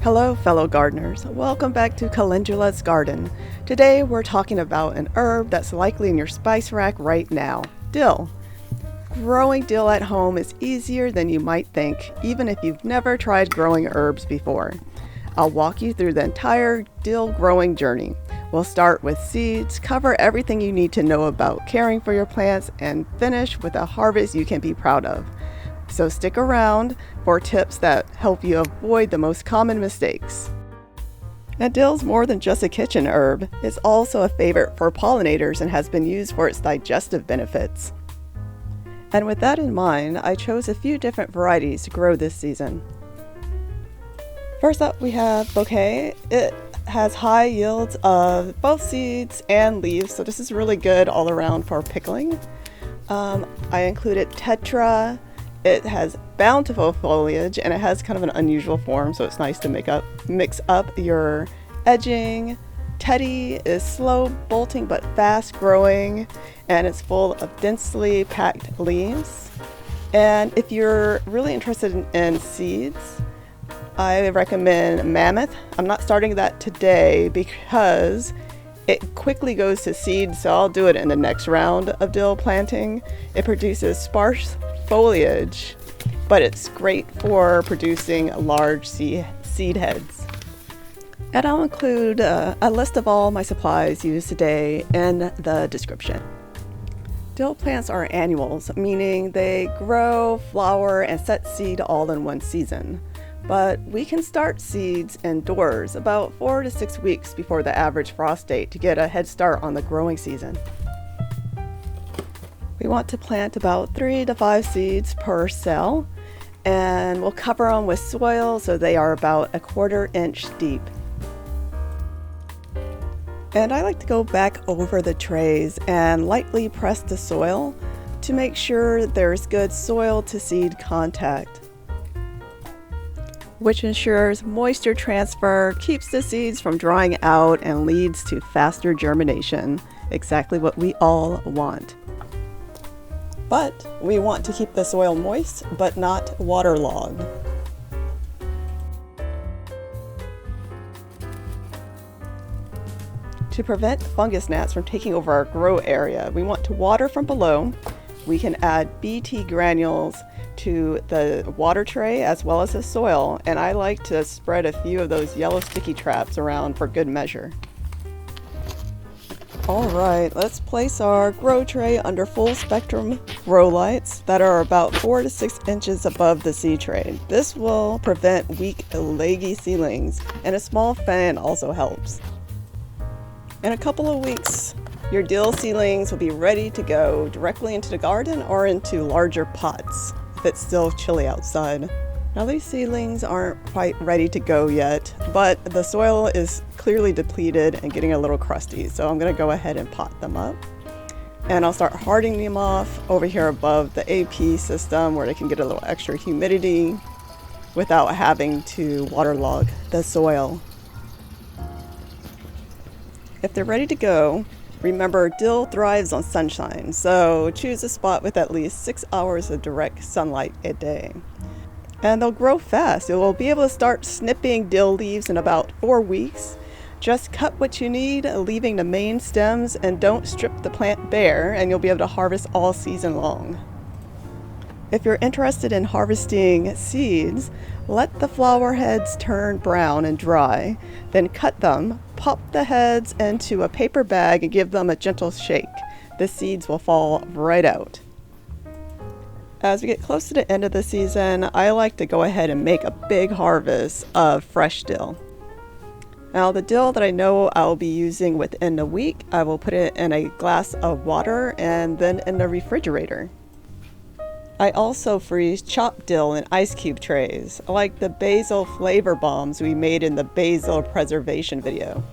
Hello fellow gardeners, welcome back to Calendula's Garden. Today we're talking about an herb that's likely in your spice rack right now, dill. Growing dill at home is easier than you might think, even if you've never tried growing herbs before. I'll walk you through the entire dill growing journey. We'll start with seeds, cover everything you need to know about caring for your plants, and finish with a harvest you can be proud of. So stick around for tips that help you avoid the most common mistakes. And dill's more than just a kitchen herb. It's also a favorite for pollinators and has been used for its digestive benefits. And with that in mind, I chose a few different varieties to grow this season. First up, we have Bouquet. It has high yields of both seeds and leaves, so this is really good all around for pickling. I included Tetra. It has bountiful foliage and it has kind of an unusual form, so it's nice to mix up your edging. Teddy is slow bolting but fast growing, and it's full of densely packed leaves. And if you're really interested in seeds, I recommend Mammoth. I'm not starting that today because it quickly goes to seed, so I'll do it in the next round of dill planting. It produces sparse foliage, but it's great for producing large seed heads. And I'll include a list of all my supplies used today in the description. Dill plants are annuals, meaning they grow, flower, and set seed all in one season. But we can start seeds indoors about 4 to 6 weeks before the average frost date to get a head start on the growing season. We want to plant about 3 to 5 seeds per cell, and we'll cover them with soil so they are about 1/4 inch deep. And I like to go back over the trays and lightly press the soil to make sure there's good soil to seed contact, which ensures moisture transfer, keeps the seeds from drying out, and leads to faster germination. Exactly what we all want. But we want to keep the soil moist, but not waterlogged. To prevent fungus gnats from taking over our grow area, we want to water from below. We can add BT granules to the water tray as well as the soil, and I like to spread a few of those yellow sticky traps around for good measure. Alright, let's place our grow tray under full spectrum grow lights that are about 4 to 6 inches above the seed tray. This will prevent weak, leggy seedlings, and a small fan also helps. In a couple of weeks, your dill seedlings will be ready to go directly into the garden or into larger pots if it's still chilly outside. Now these seedlings aren't quite ready to go yet, but the soil is clearly depleted and getting a little crusty, so I'm going to go ahead and pot them up. And I'll start hardening them off over here above the AP system where they can get a little extra humidity without having to waterlog the soil. If they're ready to go, remember dill thrives on sunshine, so choose a spot with at least 6 hours of direct sunlight a day. And they'll grow fast. You'll be able to start snipping dill leaves in about 4 weeks. Just cut what you need, leaving the main stems, and don't strip the plant bare, and you'll be able to harvest all season long. If you're interested in harvesting seeds, let the flower heads turn brown and dry, then cut them, pop the heads into a paper bag and give them a gentle shake. The seeds will fall right out. As we get close to the end of the season, I like to go ahead and make a big harvest of fresh dill. Now the dill that I know I'll be using within a week, I will put it in a glass of water and then in the refrigerator. I also freeze chopped dill in ice cube trays, like the basil flavor bombs we made in the basil preservation video.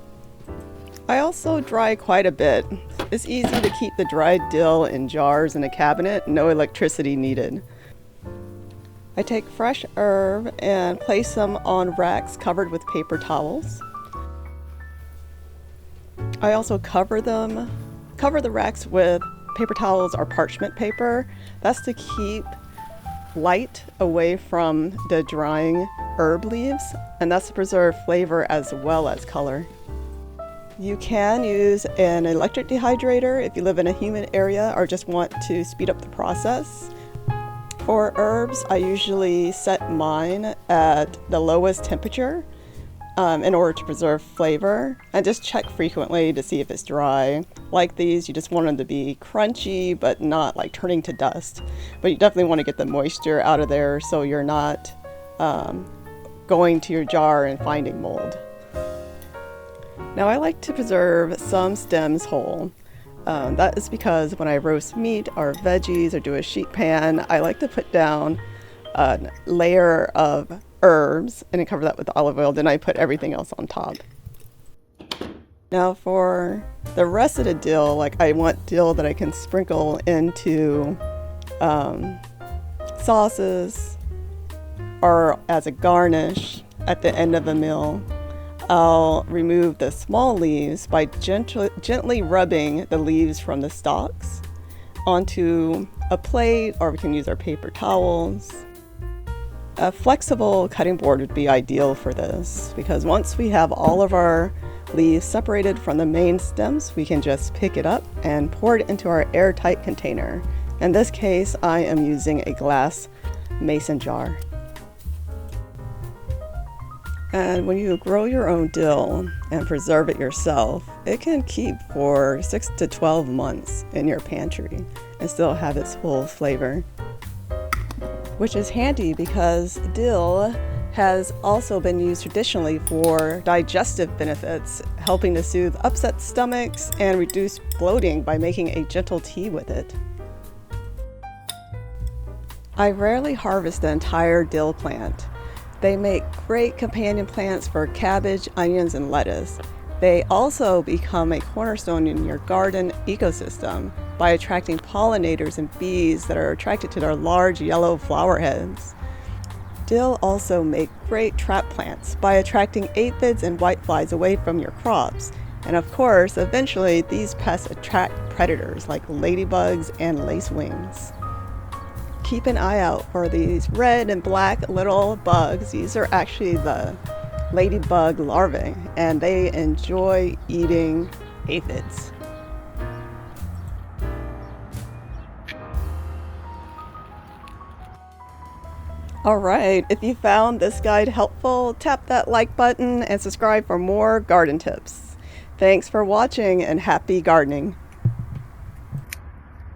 I also dry quite a bit. It's easy to keep the dried dill in jars in a cabinet, no electricity needed. I take fresh herb and place them on racks covered with paper towels. I also cover the racks with paper towels or parchment paper. That's to keep light away from the drying herb leaves, and that's to preserve flavor as well as color. You can use an electric dehydrator if you live in a humid area or just want to speed up the process. For herbs, I usually set mine at the lowest temperature in order to preserve flavor, and just check frequently to see if it's dry. Like these, you just want them to be crunchy but not like turning to dust. But you definitely want to get the moisture out of there so you're not going to your jar and finding mold. Now I like to preserve some stems whole. That is because when I roast meat or veggies or do a sheet pan, I like to put down a layer of herbs and then cover that with olive oil. Then I put everything else on top. Now for the rest of the dill, like I want dill that I can sprinkle into sauces or as a garnish at the end of a meal. I'll remove the small leaves by gently rubbing the leaves from the stalks onto a plate, or we can use our paper towels. A flexible cutting board would be ideal for this, because once we have all of our leaves separated from the main stems, we can just pick it up and pour it into our airtight container. In this case, I am using a glass mason jar. And when you grow your own dill and preserve it yourself, it can keep for 6 to 12 months in your pantry and still have its full flavor. Which is handy because dill has also been used traditionally for digestive benefits, helping to soothe upset stomachs and reduce bloating by making a gentle tea with it. I rarely harvest the entire dill plant. They make great companion plants for cabbage, onions, and lettuce. They also become a cornerstone in your garden ecosystem by attracting pollinators and bees that are attracted to their large yellow flower heads. Dill also make great trap plants by attracting aphids and whiteflies away from your crops. And of course, eventually these pests attract predators like ladybugs and lacewings. Keep an eye out for these red and black little bugs. These are actually the ladybug larvae, and they enjoy eating aphids. Alright, if you found this guide helpful, tap that like button and subscribe for more garden tips. Thanks for watching and happy gardening.